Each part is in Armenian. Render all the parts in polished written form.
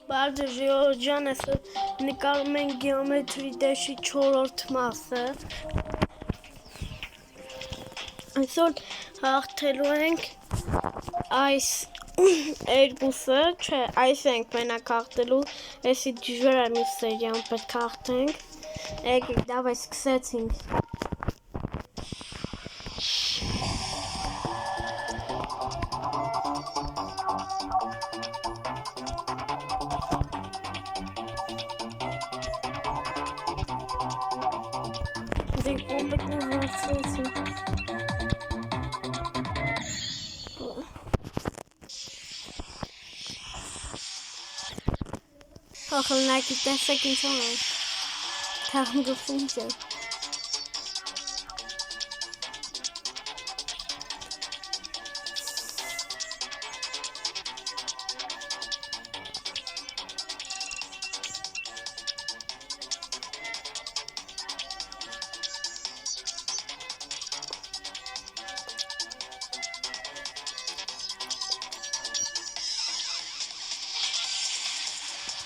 Բարձր ջան, նկարում են գեոմետրի դաշի 4-րդ մասը։ Այսօր հաղթելու ենք այս երկուսը, չէ, այս ենք մենակ հաղթելու, այսի դժվար է մյուս սերիան պետք է հաղթենք։ Եկեք, դավայ սկսեցինք։ Ախլնակի տեսեք ինչ անեմ, թաղմ գլխում չէ։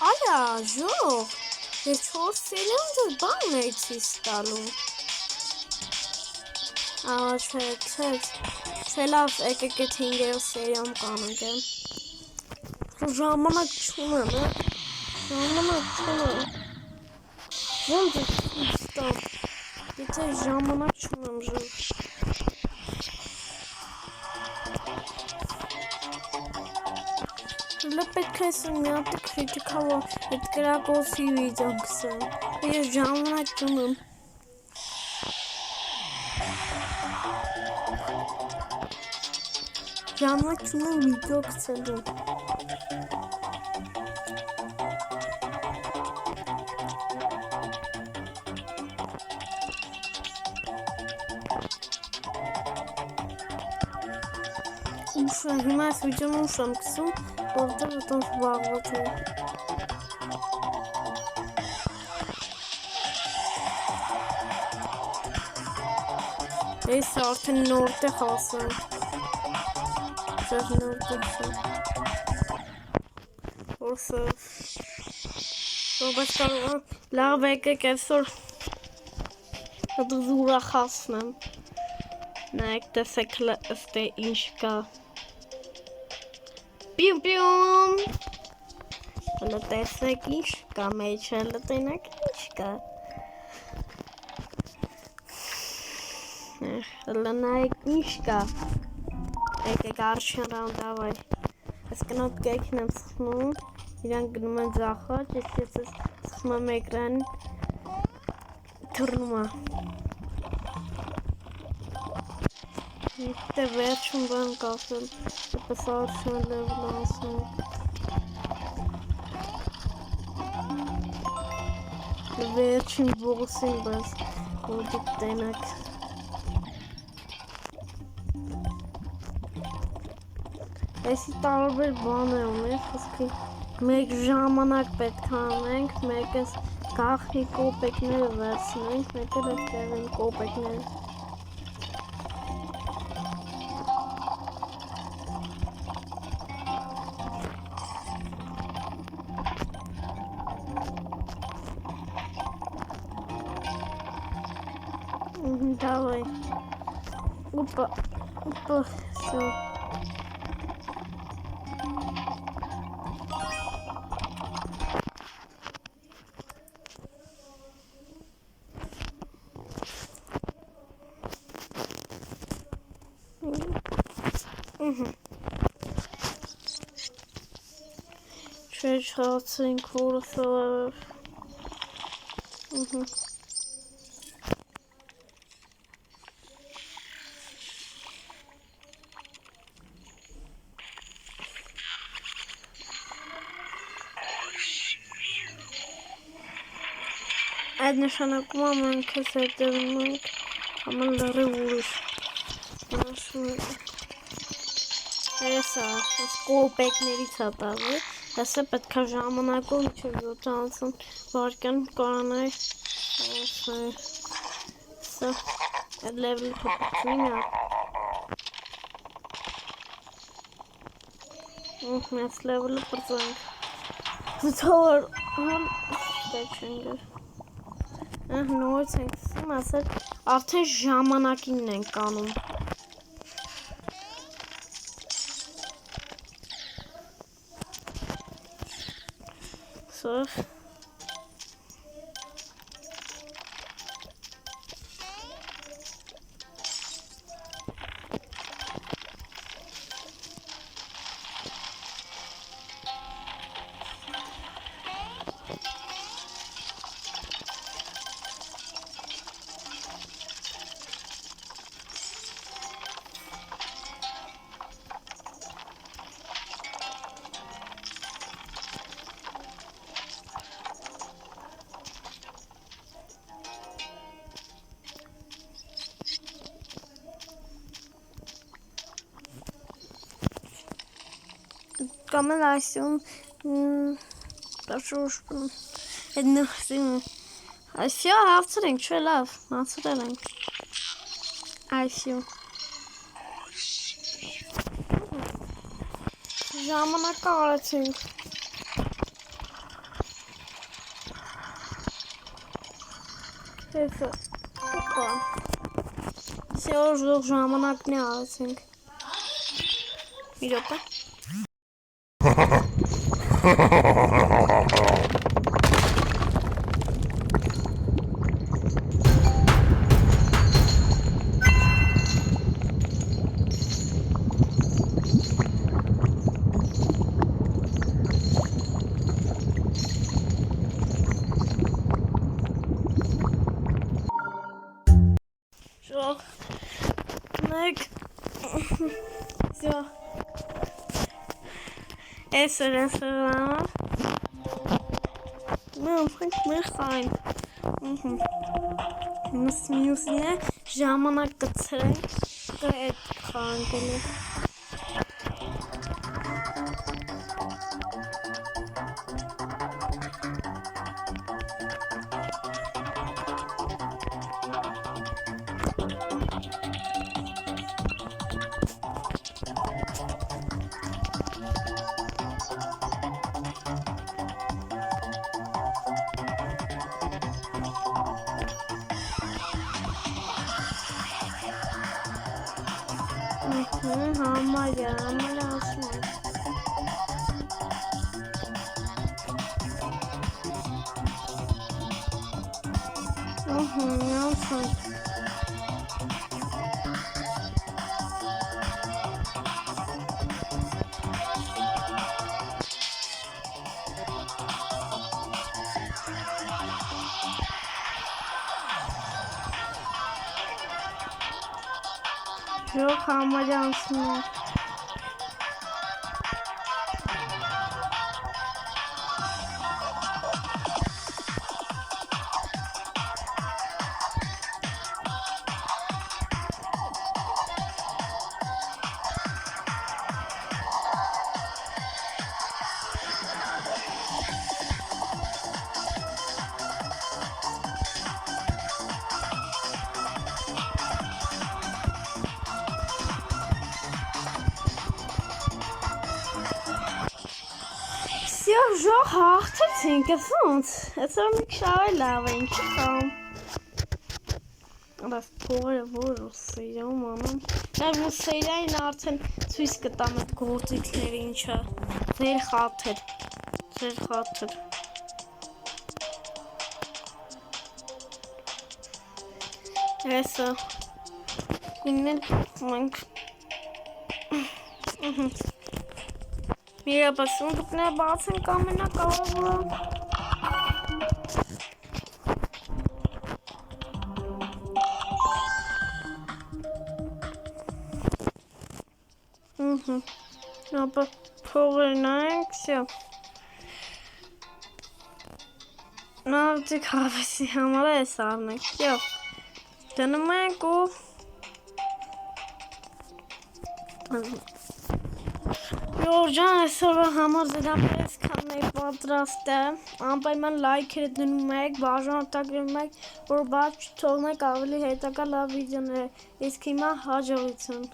Ալա, ժող, ես 4 սերիան ձեզ բան էի ցույց տալու։ Չէ, լավ, եկեք այդ 5-րդ սերիան կանենք եմ։ Ժամանակ չունեմ, ժամանակ չունեմ։ Ոնց է ցույց տամ, եթե ժամանակ չունեմ, ժող։ Պետք է ասեմ մի հատ քրիտիկալը այդ գրագործի վիդեոն գցեմ, ես ժամանակ չունեմ։ Ժամանակ չունեմ վիդեո գցելու։ Հիմա այս վիդեոն ուշ եմ գցում, որտեղ այդպես զբաղված եմ։ Ես արդեն նորտեղ ասեմ։ Ձեր նորտեղ եմ։ Որսը։ Բայց լավ եկեք այսօր դուզ ուրախացնեմ։ Նայեք տեսեք ըստ ինչ կա։ Պիում հլը տեսեք ինչ կա մեջ, հլը տենակ ինչ կա։ Հլը նայեք ինչ կա։ Եկեք արջեն ռան դավայ։ Ես կնոտ կեքն եմ սխնում, իրան գնում են ձախաճ, ես սխնում եմ էկրան թռնում է։ Դե վերջում բան կասել, դեպս արջեն լևլ ասում։ Վերջին բողսին բաս, որ դուք տենակ։ Այսի տարբեր բան է ունի, խոսքի մեկ ժամանակ պետք անենք, մեկ ես գախնի կոպեկները վերցնենք, մեկ էլ այդ տեղին կոպեկները։ Давай. Опа. Опа. Все. Чуть-чуть курсор. Այդ նշանակում ամեն քեզ հետևում ենք, ամեն լրի ուրիշ։ Հեսա, ես կոպեկներից հատավի, հեսա պետք է ժամանակով չէր 70 վարկյան կարանայ, հեսա, այդ լևլի հպկցույն է։ Մեծ լևլը պրծանք։ Թող դեչինգը նորից ենք ասել արդեն ժամանակին ենք անում սով Камен այսյուն այսյա հավցր ենք, չէ լավ, հացրել ենք այսյու ժամանակը արեցինք հեսը սեոր ժամանակն է արեցինք մի րոպե Все. Eso era eso. Não, foi rein. Mas minusine ժամանակ գցրենք այդ խանգելը Համարյա ասում ասում Yok hamile aslında. Все, вже хахтаціньке сонце. Це ми кшавелявенькі там. Բայց փողերը որ Ռուսիայում անում։ Դա Ռուսիային արդեն ցույց կտամ այդ գործիքները ինչա։ Ձեր խաթր։ Էսա։ Իններ մենք Միրա բասում դուքները բաց ենք ամենակարևորը։ Ապա փողերն ենք, всё։ Նավտիկ հավեսի համար է սարնենք, всё։ Դնում ենք ու Ջան, այսօրվա համար ձեզ կանեի պատրաստ է, անպայման լայքերը դնում եք, բաժանորդագրում եք, որ բաց չթողնեք ավելի հետագա լավ վիդեոները, իսկ հիմա հաջողություն։